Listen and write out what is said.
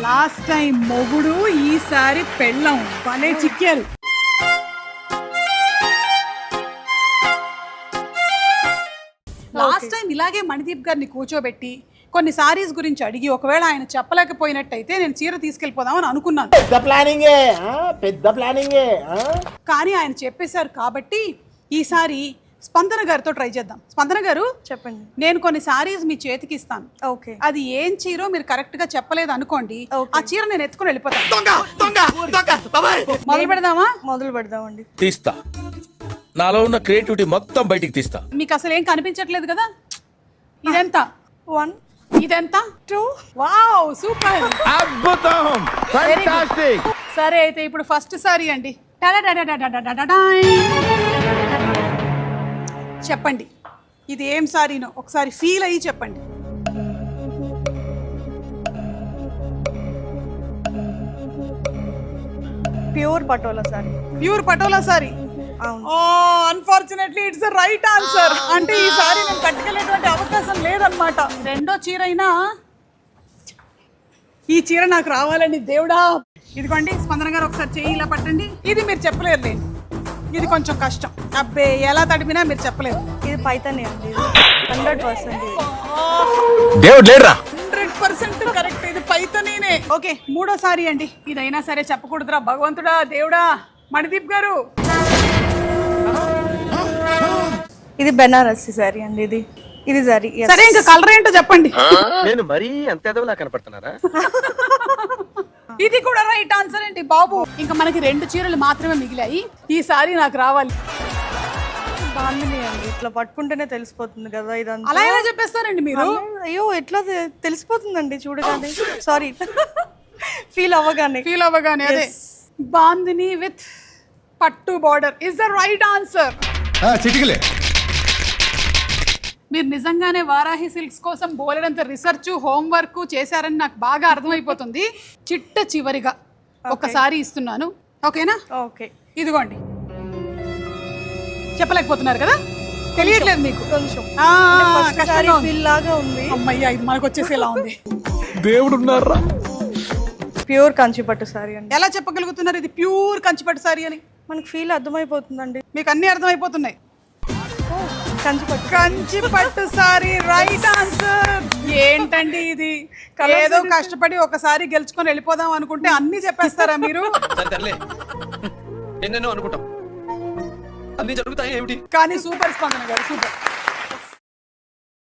Last time మొగుడు, ఈసారి పెళ్ళం. భలే చిక్కారు. లాస్ట్ టైం ఇలాగే మణిదీప్ గారిని కూర్చోబెట్టి కొన్ని సారీస్ గురించి అడిగి ఒకవేళ ఆయన చెప్పలేకపోయినట్టయితే నేను చీర తీసుకెళ్ళిపోదామని అనుకున్నాను. పెద్ద ప్లానింగే. కానీ ఆయన చెప్పేశారు కాబట్టి ఈసారి స్పందన గారితో ట్రై చేద్దాం. స్పందన గారు చెప్పండి. నేను కొన్ని సారీస్ మీ చేతికి ఇస్తాను. ఓకే. అది ఏం చీరో మీరు కరెక్ట్ గా చెప్పలేదు అనుకోండి, ఆ చీర నేను ఎత్తుకుని వెళ్ళిపోతాను. మొదలు పెడదామా? మొదలు పెడదామండి. తీస్తా, నాలో ఉన్న క్రియేటివిటీ మొత్తం బయటికి తీస్తా. మీకు అసలు ఏం కనిపించట్లేదు కదా. ఇదెంత? 1 ఇదెంత? 2. వావ్, సూపర్, అద్భుతం, ఫ్యాంటాస్టిక్. సరే అయితే ఇప్పుడు ఫస్ట్ సారీ అండి. చెప్పండి ఇది ఏం సారీనో ఒకసారి ఫీల్ అయ్యి చెప్పండి. Pure patola sorry. Pure patola sorry. Unfortunately it's the right answer. అంటే ఈ సారీ నేను కట్టుకెళ్ళేటువంటి అవకాశం లేదన్నమాట. రెండో చీర అయినా ఈ చీర నాకు రావాలని దేవుడా. ఇదిగోండి స్పందన గారు, ఒకసారి చెయ్యి ఇలా పట్టండి. ఇది మీరు చెప్పలేరులేండి, ఇది కొంచెం కష్టం. అబ్బే, ఎలా తడిపినా మీరు చెప్పలేరు. ఇది పైతానే అండి. 100% దేవుడు లేడురా. 100% కరెక్ట్. ఇది పైతనీనే. ఓకే, మూడో సారీ అండి. ఇదైనా సరే చెప్పకూడదురా భగవంతుడా, దేవుడా. మణిదీప్ గారు, ఇది బెనారసి సారీ అండి. ఇది సారీ. సరే ఇంకా కలర్ ఏంటో చెప్పండి. నేను మరీ అంత ఎదవలా కనపడుతున్నారా? ఇది కూడా రైట్ ఆన్సర్ అండి బాబు. ఇంకా మనకి 2 చీరలు మాత్రమే మిగిలాయి. ఈ సారీ నాకు రావాలి. బాగుంది అండి. ఇట్లా పట్టుకుంటేనే తెలిసిపోతుంది కదా ఇదంతా. అలా ఎలా చెప్పేస్తారండి మీరు? అయ్యో, ఎట్లా తెలిసిపోతుందండి చూడగానే. సారీ, ఫీల్ అవ్వగానే. అదే bandhani with pattu border is the right answer. చిటికలే. మీరు నిజంగానే వారాహి సిల్క్స్ కోసం బోలెడంత రీసెర్చ్ హోంవర్క్ చేశారని నాకు బాగా అర్థమైపోతుంది. చిట్ట చివరిగా ఒకసారి ఇస్తున్నాను, ఓకేనా? ఓకే. ఇదిగోండి. చెప్పలేకపోతున్నారు కదా, తెలియట్లేదు మీకు కొంచెం కష్టంగా ఉంది. ఫీల్ లాగా ఉంది. అమ్మయ్య, ఇది మనకు వచ్చేసేలా ఉంది. దేవుడు ఉన్నారా? ప్యూర్ కంచిపట్టు సారీ అండి. ఎలా చెప్పగలుగుతున్నారు ఇది ప్యూర్ కంచిపట్టు సారీ అని? మనకు ఫీల్ అర్థమైపోతుందండి. మీకు అన్ని అర్థమైపోతున్నాయి. కంచిపట్టు సారీ రైట్ ఆన్సర్. ఏంటండి ఇది? ఏదో కష్టపడి ఒకసారి గెలుచుకొని వెళ్ళిపోదాం అనుకుంటే అన్ని చెప్పేస్తారా మీరు? ఎన్నెన్నో అనుకుంటాం, అన్ని జరుగుతాయి ఏమిటి? కానీ సూపర్ స్పందన గారు, సూపర్.